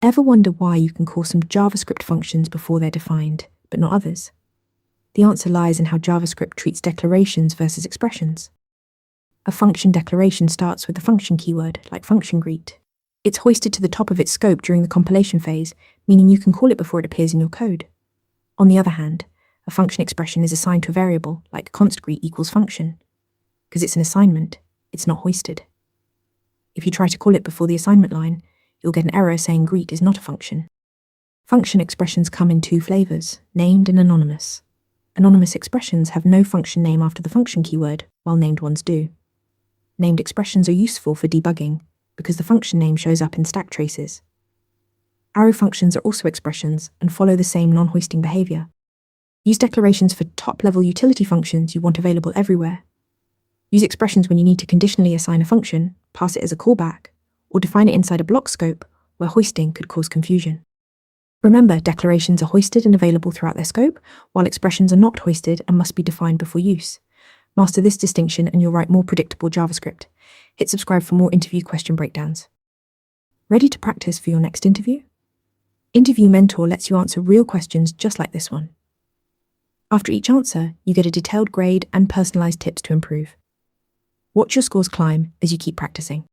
Ever wonder why you can call some JavaScript functions before they're defined, but not others? The answer lies in how JavaScript treats declarations versus expressions. A function declaration starts with the function keyword, like function greet. It's hoisted to the top of its scope during the compilation phase, meaning you can call it before it appears in your code. On the other hand, a function expression is assigned to a variable, like const greet equals function. Because it's an assignment, it's not hoisted. If you try to call it before the assignment line, you'll get an error saying greet is not a function. Function expressions come in two flavors, named and anonymous. Anonymous expressions have no function name after the function keyword, while named ones do. Named expressions are useful for debugging, because the function name shows up in stack traces. Arrow functions are also expressions and follow the same non-hoisting behavior. Use declarations for top-level utility functions you want available everywhere. Use expressions when you need to conditionally assign a function, pass it as a callback, or define it inside a block scope where hoisting could cause confusion. Remember, declarations are hoisted and available throughout their scope, while expressions are not hoisted and must be defined before use. Master this distinction and you'll write more predictable JavaScript. Hit subscribe for more interview question breakdowns. Ready to practice for your next interview? Interview Mentor lets you answer real questions just like this one. After each answer, you get a detailed grade and personalized tips to improve. Watch your scores climb as you keep practicing.